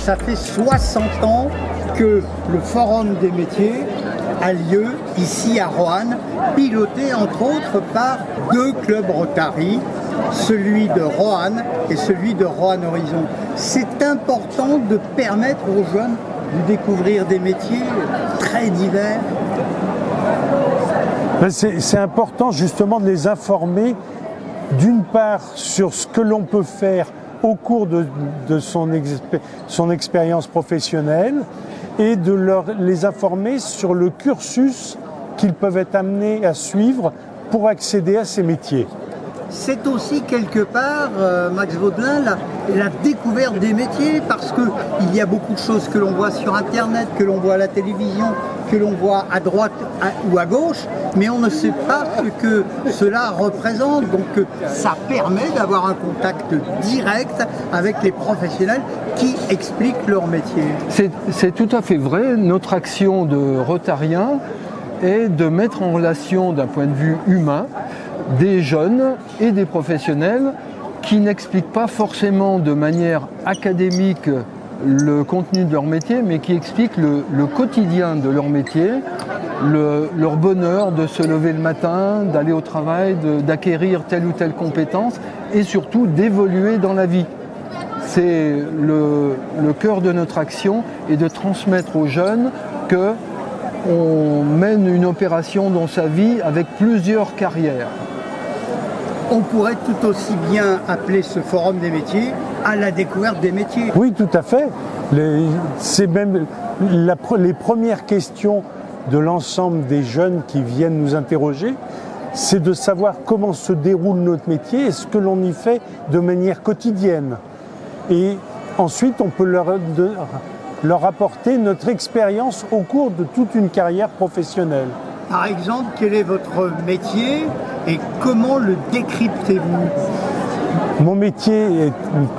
ça fait 60 ans que le Forum des métiers a lieu ici à Roanne, piloté entre autres par 2 clubs Rotary, celui de Roanne et celui de Roanne Horizon. C'est important de permettre aux jeunes de découvrir des métiers très divers. C'est important justement de les informer d'une part sur ce que l'on peut faire au cours de son expérience professionnelle et de les informer sur le cursus qu'ils peuvent être amenés à suivre pour accéder à ces métiers. C'est aussi quelque part, Max Vaudelin, la découverte des métiers, parce qu'il y a beaucoup de choses que l'on voit sur Internet, que l'on voit à la télévision, que l'on voit à droite ou à gauche, mais on ne sait pas ce que cela représente. Donc ça permet d'avoir un contact direct avec les professionnels qui expliquent leur métier. C'est tout à fait vrai. Notre action de Rotarien est de mettre en relation, d'un point de vue humain, des jeunes et des professionnels qui n'expliquent pas forcément de manière académique le contenu de leur métier, mais qui expliquent le quotidien de leur métier, leur bonheur de se lever le matin, d'aller au travail, d'acquérir telle ou telle compétence et surtout d'évoluer dans la vie. C'est le cœur de notre action et de transmettre aux jeunes qu'on mène une opération dans sa vie avec plusieurs carrières. On pourrait tout aussi bien appeler ce forum des métiers à la découverte des métiers. Oui, tout à fait. C'est même les premières questions de l'ensemble des jeunes qui viennent nous interroger, c'est de savoir comment se déroule notre métier et ce que l'on y fait de manière quotidienne. Et ensuite, on peut leur apporter notre expérience au cours de toute une carrière professionnelle. Par exemple, quel est votre métier et comment le décryptez-vous? Mon métier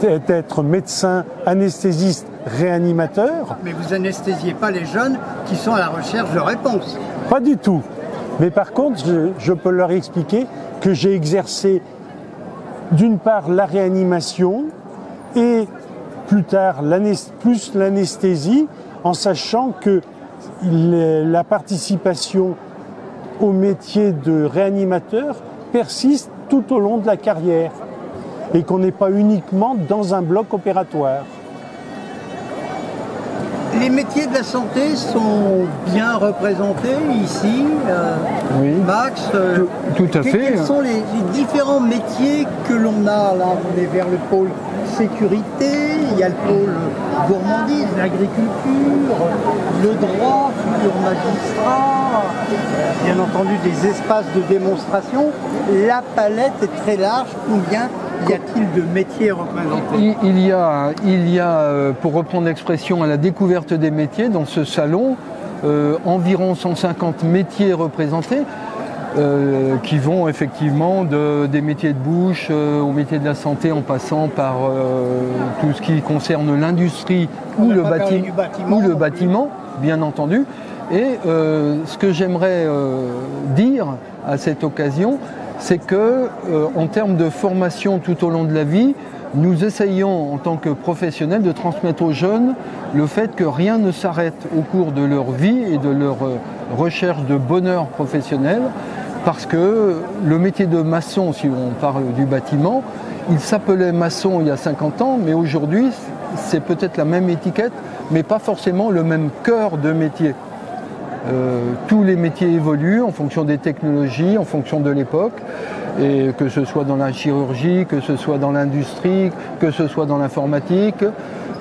est d'être médecin, anesthésiste, réanimateur. Mais vous anesthésiez pas les jeunes qui sont à la recherche de réponses? Pas du tout. Mais par contre, je peux leur expliquer que j'ai exercé d'une part la réanimation et plus tard plus l'anesthésie, en sachant que la participation au métier de réanimateur persiste tout au long de la carrière et qu'on n'est pas uniquement dans un bloc opératoire. Les métiers de la santé sont bien représentés ici, oui. Max. Tout à fait. Quels sont les différents métiers que l'on a là? On est vers le pôle sécurité, il y a le pôle gourmandise, l'agriculture, le droit, futur magistrat, bien entendu des espaces de démonstration. La palette est très large. Combien y a-t-il de métiers représentés? Il y a, pour reprendre l'expression, à la découverte des métiers, dans ce salon, environ 150 métiers représentés, qui vont effectivement des métiers de bouche aux métiers de la santé, en passant par tout ce qui concerne l'industrie ou le bâtiment, bien entendu. Et ce que j'aimerais dire à cette occasion, c'est que en termes de formation tout au long de la vie, nous essayons en tant que professionnels de transmettre aux jeunes le fait que rien ne s'arrête au cours de leur vie et de leur recherche de bonheur professionnel, parce que le métier de maçon, si on parle du bâtiment, il s'appelait maçon il y a 50 ans, mais aujourd'hui c'est peut-être la même étiquette, mais pas forcément le même cœur de métier. Tous les métiers évoluent en fonction des technologies, en fonction de l'époque, et que ce soit dans la chirurgie, que ce soit dans l'industrie, que ce soit dans l'informatique.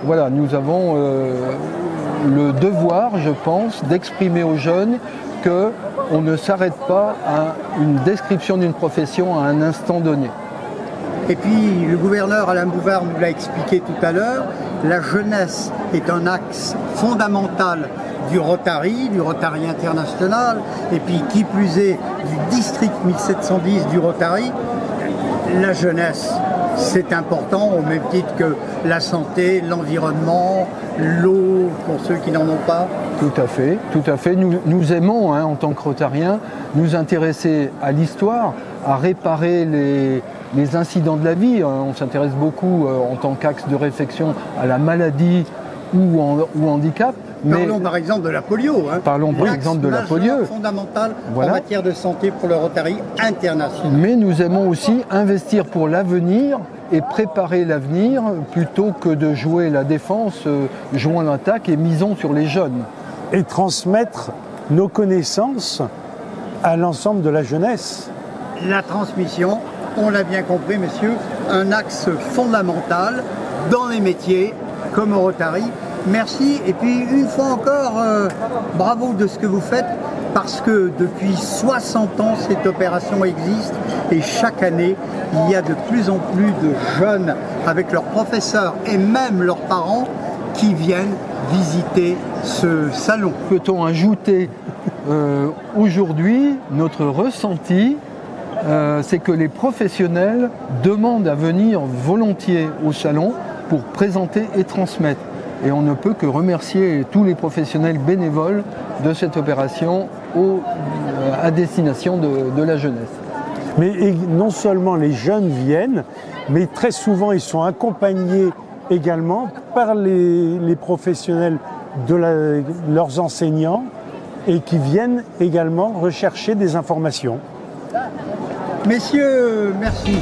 Voilà, nous avons le devoir, je pense, d'exprimer aux jeunes qu'on ne s'arrête pas à une description d'une profession à un instant donné. Et puis le gouverneur Alain Bouvard nous l'a expliqué tout à l'heure, la jeunesse est un axe fondamental du Rotary international, et puis qui plus est du district 1710 du Rotary. La jeunesse, c'est important au même titre que la santé, l'environnement, l'eau pour ceux qui n'en ont pas. Tout à fait, tout à fait. Nous aimons, en tant que Rotariens, nous intéresser à l'histoire, à réparer les incidents de la vie. On s'intéresse beaucoup en tant qu'axe de réflexion à la maladie ou handicap. Parlons par exemple de la polio. Parlons par exemple de la polio. Fondamental en matière de santé pour le Rotary international. Mais nous aimons aussi investir pour l'avenir et préparer l'avenir plutôt que de jouer la défense, jouons l'attaque et misons sur les jeunes. Et transmettre nos connaissances à l'ensemble de la jeunesse. La transmission, on l'a bien compris, messieurs, un axe fondamental dans les métiers comme au Rotary. Merci, et puis une fois encore, bravo de ce que vous faites, parce que depuis 60 ans, cette opération existe, et chaque année, il y a de plus en plus de jeunes, avec leurs professeurs et même leurs parents, qui viennent visiter ce salon. Peut-on ajouter, aujourd'hui, notre ressenti, c'est que les professionnels demandent à venir volontiers au salon pour présenter et transmettre. Et on ne peut que remercier tous les professionnels bénévoles de cette opération à destination de la jeunesse. Mais non seulement les jeunes viennent, mais très souvent ils sont accompagnés également par les professionnels leurs enseignants et qui viennent également rechercher des informations. Messieurs, merci.